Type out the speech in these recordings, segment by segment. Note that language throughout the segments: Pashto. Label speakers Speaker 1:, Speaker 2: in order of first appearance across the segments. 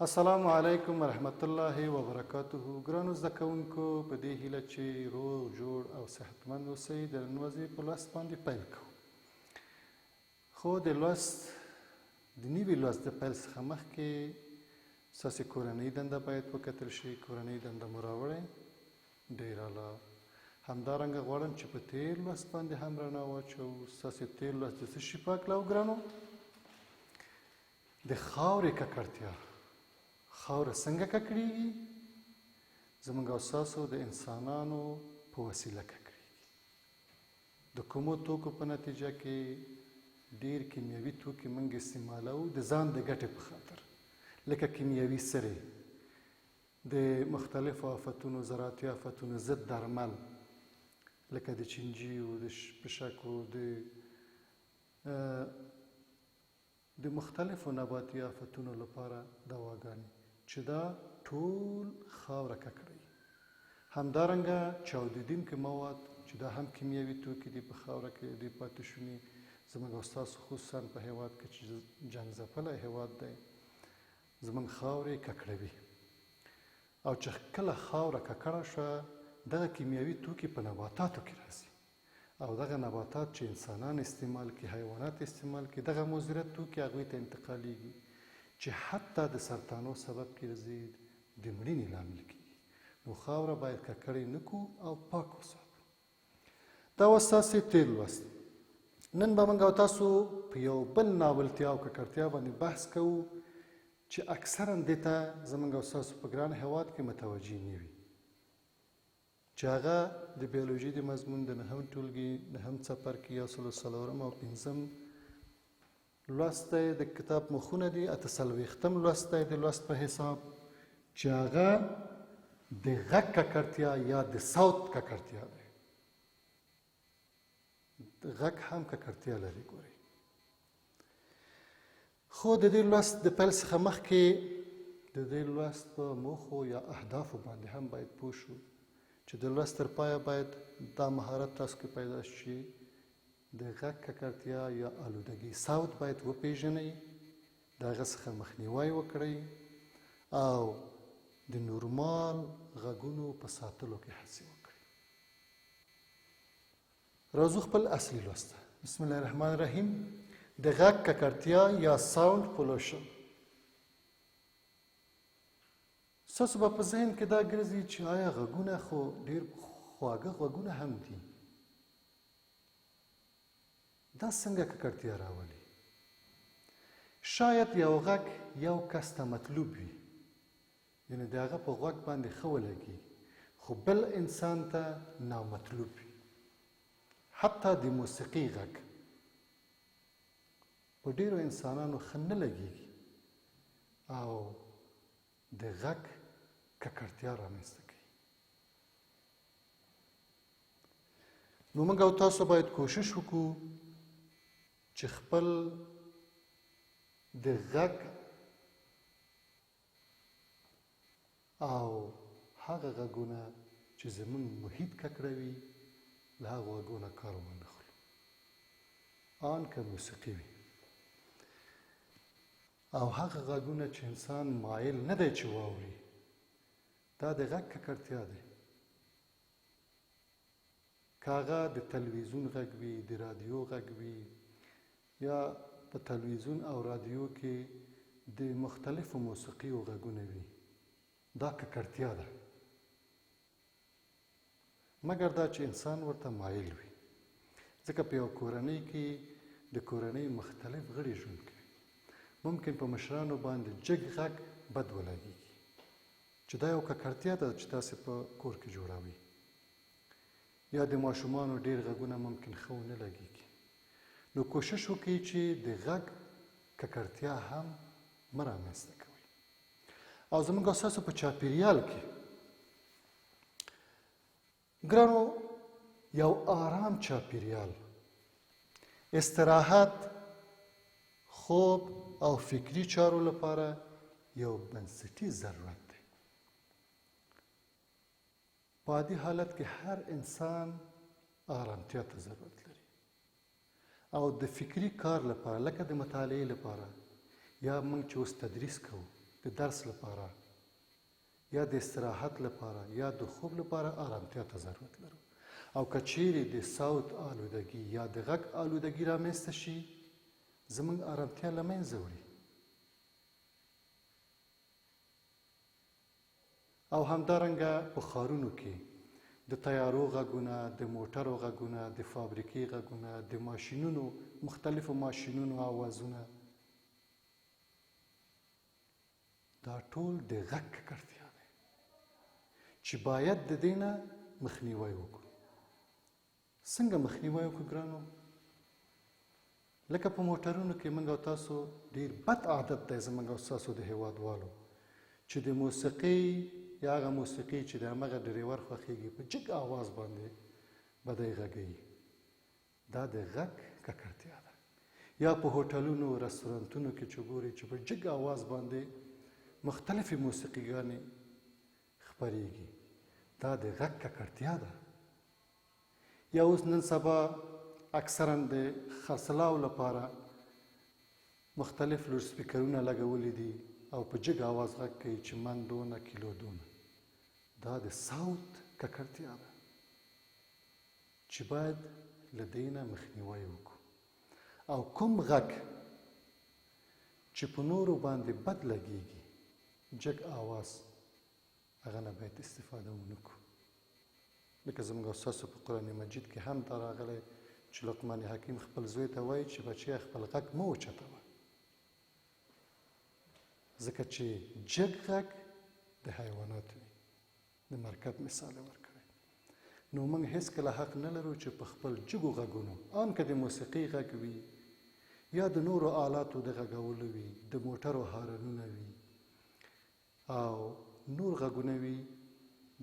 Speaker 1: السلام علیکم ورحمت الله وبرکاته. ګرانو زده کوونکو، په دې هیله چې روغ جوړ او صحتمند اوسئ، د نن ورځې په لوست باندې پیل کوو. خو د نوي لوست د پیل څخه مخکې ستاسې کورنۍ دنده باید وکتل شي. کورنۍ دنده مو راوړئ، ډېر اعلی. همدارنګه غواړم چې په تېر لوست باندې هم رڼا واچوو. ستاسې تېر لوست د څه شي په هکله و ګرانو؟ د خاورې ککړتیا. خاوره څنګه ککړېږي؟ زموږ او ستاسو د انسانانو په وسیله ککړېږي. د کومو توکو په نتیجه کې ډېر کیمیاوي توکي موږ استعمالوو د ځان د ګټې په خاطر، لکه کیمیاوي سرې، د مختلفو آفتونو، زراعتي آفتونو ضد درمل، لکه د چینجیو، د پشکو، د مختلفو نباتي آفتونو لپاره دواګانې، چې دا ټول خاوره ککړوي. همدارنګه چاودېدونکي مواد چې دا هم کیمیاوي توکي دي، په خاوره کې دوی پاتې شوني. زموږ او ستاسو خصوصا په هېواد کې چې جنګ ځپلی هېواد دی، زموږ خاورې ککړوي. او چې کله خاوره ککړه شوه، دغه کیمیاوي توکي په نباتاتو کې راځي، او دغه نباتات چې انسانان استعمال کړي، حیوانات استعمال کړي، دغه مضر توکي هغوی ته انتقالیږي، چې حتی د سرطانو سبب ګرځي، د مړینې لامل کېږي. نو خاوره باید ککړې نه کړو او پاک وساتو. دا اوس ستاسې تېر لوست. نن به موږ او تاسو په یو بل ناولتیا او ککړتیا باندې بحث کوو، چې اکثرا دې ته زموږ او ستاسو په ګران هېواد کې متوجه نه وي، چې هغه د بیولوژي د مضمون د 9 ټولګي 9 څپرکي 104 او 5 لوست دی. د کتاب مخونه دي 48 لوست دی د لوست په حساب، چې هغه د غږ ککړتیا یا د صوت ککړتیا دی. غږ هم ککړتیا لري. ګورئ، خو د دې لوست د پیل څخه مخکې د دې لوست په موخو یا اهدافو باندې هم باید پوه شو، چې د لوست تر پایه باید دا مهارت تاسو کې پیدا شي، د غږ ککړتیا یا آلودګي صوت باید وپیژنئ، د هغه څخه مخنیوی وکړئ، او د نورمال غږونو په ساتلو کې هڅې وکړئ. راځو خپل اصلي لوست ته. بسم الله الرحمن الرحیم. د غږ ککړتیا یا ساوند پولوشن. ستاسو به په ذهن کې دا ګرځي چې آیا غږونه خو ډېر خواږه غږونه هم دي، دا څنګه ککړتیا راولي؟ شاید یو غږ یو کس ته مطلوب وي، یعنې د هغه په غوږ باندې ښه ولګي، خو بل انسان ته نامطلوب وي. حتی د موسیقي غږ په ډېرو انسانانو ښه نه لګېږي، او د غږ ککړتیا رامنځته کوي. نو موږ او تاسو باید کوشش وکړو چې خپل د غږ او هغه غږونه چې زموږ محیط ککړوي، له هغو غږونه کار وانخلو، آن که موسیقي وي، او هغه غږونه چې انسان مایل نه دی چې واوري، دا د غږ ککړتیا دی. که هغه د تلویزیون غږ وي، د رادیو غږ وي، یا په تلویزیون او رادیو کې د مختلفو موسیقیو غږونه وي، دا ککړتیا ده، مګر دا چې انسان ورته مایل وي. ځکه په یو کورنۍ کې د کورنۍ مختلف غړي ژوند کوي. ممکن په مشرانو باندې جګ غږ بد ولګېږي، چې دا یو ککړتیا ده چې تاسې په کور کې جوړوئ. یا د ماشومانو ډېر غږونه ممکن ښه ونه لګېږي. نو کوشش وکړئ چې د غږ ککړتیا هم مه رامنځته کوئ. او زموږ او ستاسو په چاپېریال کې ګرانو یو آرام چاپېریال، استراحت، خوب او فکری چارو لپاره یو بنسټیز ضرورت دی. په عادي حالت کې هر انسان آرامتیا ته ضرورت لري، او د فکری کار لپاره، لکه د مطالعې لپاره، یا موږ چې اوس تدریس کوو، د درس لپاره یا د استراحت لپاره یا د خوب لپاره آرامتیا ته ضرورت لرو. او که چیرې د صوت آلودګي یا د غږ آلودګي رامنځته شي زموږ آرامتیا له منځه وړي. او همدارنګه په ښارونو کې د طیارو غږونه، د موټرو غږونه، د فابریکې غږونه، د ماشینونو مختلفو ماشینونو آوازونه، دا ټول د غږ ککړتیا دی چې باید د دې نه مخنیوی وکړو. څنګه مخنیوی وکړو ګرانو؟ لکه په موټرونو کې موږ او تاسو ډېر بد عادت دی زموږ او ستاسو د هېوادوالو چې د موسیقۍ یا هغه موسیقي چې د همغه ډریور خوښېږي په جګ آواز باندې به دی غږوي. دا د غږ ککړتیا ده. یا په هوټلونو رستورانتونو کې چې ګورئ چې په جګ آواز باندې مختلفې موسیقیګانې خپرېږي، دا د غږ ککړتیا ده. یا اوس نن سبا اکثرا د خرڅلاو لپاره مختلف لوډ سپیکرونه لګولي دي او په جګ آواز غږ کوي چې من دونه کیلو دونه. دا د صوت ککړتیا ده چې باید له دې نه مخنیوی وکړو. او کوم غږ چې په نورو باندې بد لګیږي، جګ آواز، هغه نه باید استفاده ونه کړو. لکه زموږ او ستاسو په قرآن مجید کې هم دا راغلی چې لقمان حکیم خپل زوی ته وایي چې بچیه خپل غږ مه اوچتوه، ځکه چې جګ غږ د حیواناتو وي. د مرکب مثال یې ورکړی. نو موږ هېڅکله حق نه لرو چې په خپل جګو غږونو، ان که د موسیقۍ غږ وي یا د نورو آلاتو د غږولو وي، د موټرو هارنونه وي او نور غږونه وي،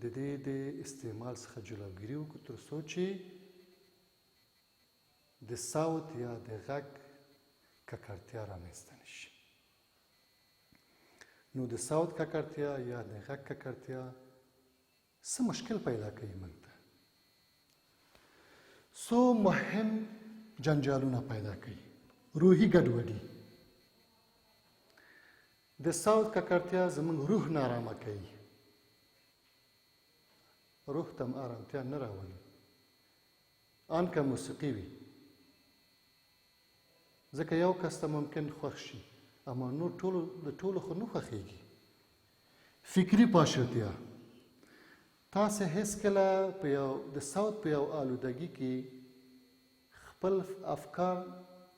Speaker 1: د دې د استعمال څخه جلوګیري وکړو تر څو چې د صوت یا د غږ ککړتیا رامنځته نه شي. نو د صوت ککړتیا یا د غږ ککړتیا څه مشکل پیدا کوي موږ ته؟ څو مهم جنجالونه پیدا کوي. روحي ګډوډي. د صوت ککړتیا زموږ روح نارامه کوي. روح ته هم آرامتیا نه راولي. ان که موسیقي وي، ځکه یو کس ته ممکن خوښ شي اما نور د ټولو خو نه خوښېږي. فکري پاشلتیا. تاسې هېڅکله په یو د صوت په یو آلودګي کې خپل افکار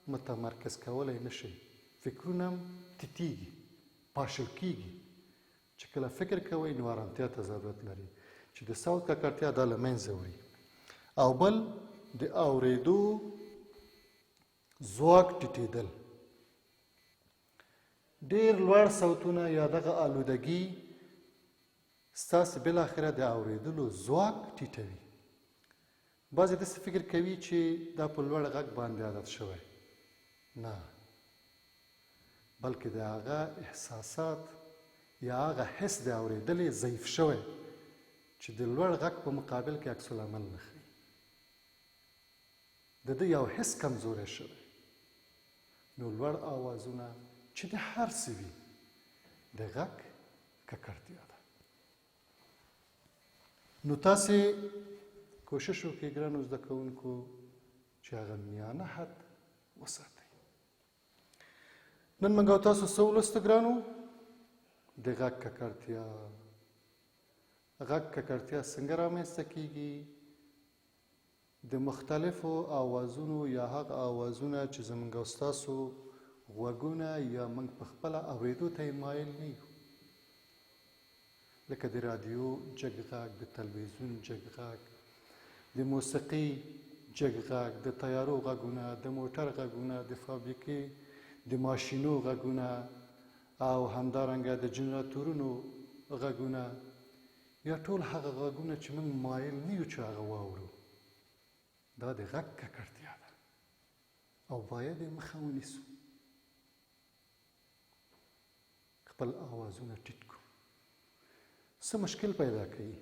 Speaker 1: متمرکز کولی نه شئ. فکرونه هم تیتیږي، پاشل کېږي. چې کله فکر کوئ نو آرامتیا ته ضرورت لري چې د صوت ککړتیا دا له منځه وړي. او بل د اورېدو ځواک ټیټېدل. ډېر لوړ صوتونه یا دغه آلودګي ستاسې بالاخره د اورېدلو ځواک ټیټوي. بعضې داسې فکر کوي چې دا په لوړ غږ باندې عادت شوی. نه، بلکې د هغه احساسات یا هغه حس د اورېدل یې ضعیف شوی چې د لوړ غږ په مقابل کې عکس العمل نه ښیي. د ده یو حس کمزوری شوی. نو لوړ آوازونه چې د هر څه وي د غږ ککړتیا ده. نو تاسې کوشش وکړئ ګرانو زده کوونکو چې هغه میانه حد وساتئ. نن موږ او تاسو څه ولوسته ګرانو؟ د غږ ککړتیا. غږ ککړتیا څنګه رامنځته کیږي؟ د مختلفو آوازونو یا هغه آوازونه چې زموږ او ستاسو غوږونه یا موږ په خپله اورېدو ته یې مایل نه یو، لکه د رادیو جګ غږ، د تلویزیون جګ غږ، د موسیقي جګ غږ، د طیارو غږونه، د موټر غږونه، د فابریکې د ماشینو غږونه او همدارنګه د جنراتورونو غږونه، یا ټول هغه غږونه چې موږ مایل نه یو چې هغه واورو. دا د غږ ککړتیا ده او باید یې مخه ونیسو. خپل آوازونه ټیټ کړو. څه مشکل پیدا کوي؟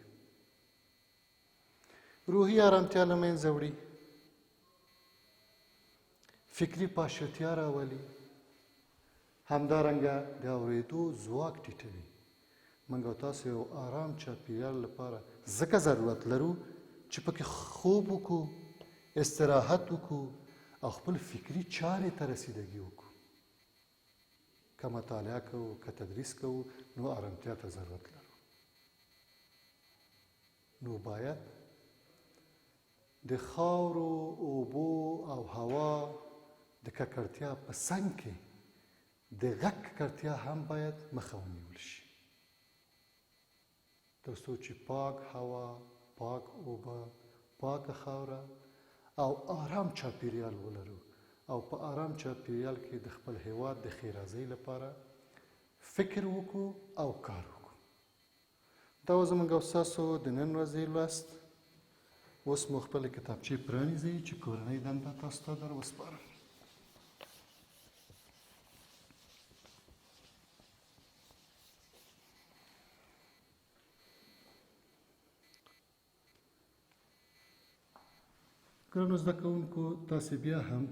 Speaker 1: روحي آرامتیا له منځه وړي، فکري پاشلتیا راولي، همدارنګه د اورېدو ځواک ټیټوي. موږ او تاسو یو آرام چاپېریال لپاره ځکه ضرورت لرو چې پکې خوب وکړو، استراحت وکړو او خپل فکري چارې ته رسیدګي وکړو. که مطالعه کوو، که تدریس کوو، نو آرامتیا ته ضرورت لرو. نو باید د خاورو، اوبو او هوا د ککړتیا په څنګ کې د غږ ککړتیا هم باید مخه ونیول شي، تر څو چې پاک هوا، پاک اوبه، پاکه خاوره او آرام چاپېریال ولرو او په آرام چاپېریال کې د خپل هیواد د ښېرازۍ لپاره فکر وکړو او کار وکړو. دا و زموږ او ستاسو د نن ورځې لوست. اوس مو خپلې کتابچې پرانیزئ چې کورنۍ دنده تاسو ته در وسپارم. ګرانو زده کوونکو، تاسې بیا هم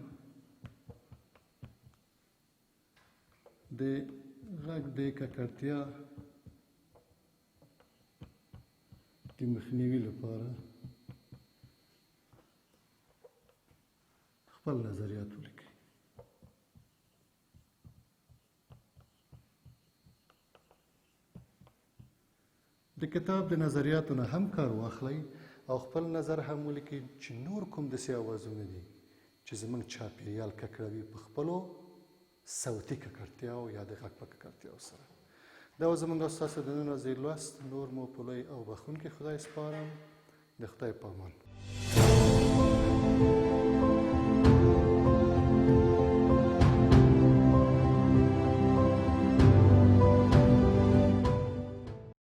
Speaker 1: د غږ د ککړتیا د مخنیوي لپاره خپل نظریات ولیکئ. د کتاب د نظریاتو نه هم کار واخلئ او خپل نظر هم ولیکئ چې نور کوم داسې اوازونه دي چې زموږ چاپېریال ککړوي په خپلو صوتي ککړتیاو یا د غږ په ککړتیاو سره. دا و زموږ او ستاسو د نن ورځې لوست. نور مو په لوی او بخښونکي خدای سپارم. د خدای په امان.